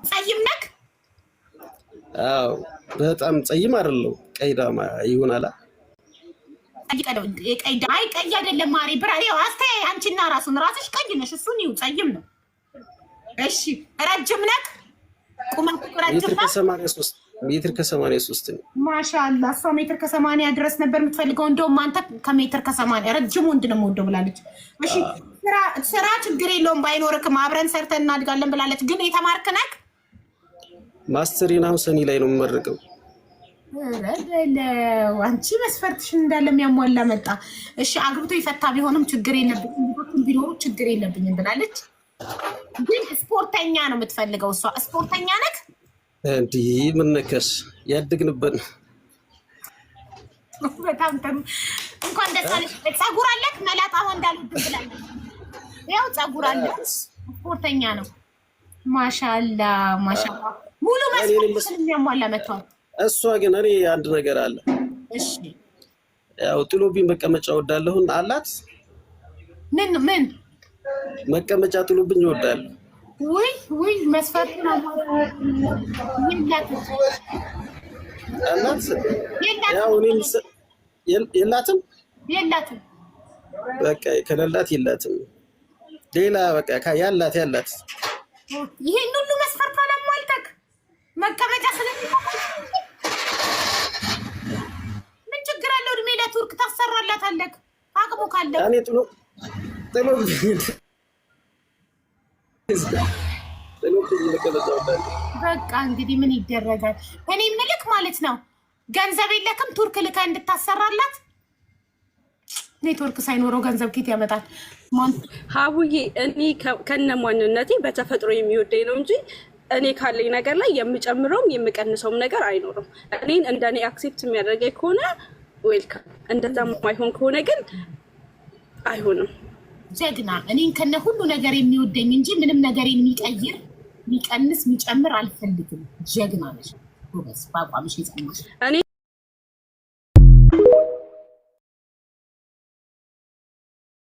ጸይም ነክ? አዎ በጣም ጸይም አይደለም። ቀይዳማ ይሆናል። ቀይ አይደለም ማሪ ብራሪ አስተያይ አንቺና ራስሽ ቀይ ነሽ። እሱን ይው ጸይም ነው። እሺ ረጅም ነክ? ቁመት ረጅም ነው። ሜትር ከ83 ነው። ማሻአላ እሷ ሜትር ከ80 ድረስ ነበር የምትፈልገው። እንደውም አንተ ከሜትር ከ80 ረጅም ወንድ ነው የምወደው ብላለች። እሺ ስራ ችግር የለውም ባይኖርክም አብረን ሰርተን እናድጋለን ብላለች። ግን የተማርክ ነክ? ማስተሪን አሁን ሰኒ ላይ ነው የምመረቀው። አንቺ መስፈርትሽን እንዳለ የሚያሟላ መጣ። እሺ አግብቶ ይፈታ ቢሆንም ችግር የለብኝም ቢኖሩ ችግር የለብኝም ብላለች። ግን ስፖርተኛ ነው የምትፈልገው እሷ። ስፖርተኛ ነክ? እንዲህ ምን ነከስ ያድግንበት በጣም ጥሩ። እንኳን ደስ አለሽ። ፀጉር አለክ? መላጣ ወንድ አልወድም ብላለች። ያው ፀጉር አለክ፣ ስፖርተኛ ነው። ማሻአላ ማሻአላ ሙሉ መስፈርትን የሚያሟላ መጥቷል። እሷ ግን እኔ አንድ ነገር አለ። እሺ ያው ጥሎብኝ መቀመጫ ወዳለሁን አላት። ምን መቀመጫ ጥሎብኝ ወዳለሁ። ወይ መስፈርቱን የላትም። በቃ ከሌላት የላትም። ሌላ በቃ ያላት ይሄን ሁሉ መስፈርት አላሟልተክ መቀመጫ ምን ችግር አለው? እድሜ ለቱርክ ታሰራላታለክ አቅሙ ካለ። እኔ ጥሎ በቃ እንግዲህ ምን ይደረጋል? እኔ ምልክ ማለት ነው ገንዘብ የለክም ቱርክ ልካ እንድታሰራላት። ኔትወርክ ሳይኖረው ገንዘብ ኬት ያመጣል? ሀቡዬ እኔ ከነ ማንነቴ በተፈጥሮ የሚወደኝ ነው እንጂ እኔ ካለኝ ነገር ላይ የምጨምረውም የምቀንሰውም ነገር አይኖርም። እኔን እንደኔ አክሴፕት የሚያደርገኝ ከሆነ ዌልካም፣ እንደዛ ማይሆን ከሆነ ግን አይሆንም። ጀግና እኔን ከነ ሁሉ ነገር የሚወደኝ እንጂ ምንም ነገር የሚቀይር የሚቀንስ የሚጨምር አልፈልግም። ጀግና ነሽ። ጎበዝ በአቋምሽ የጸናሽ።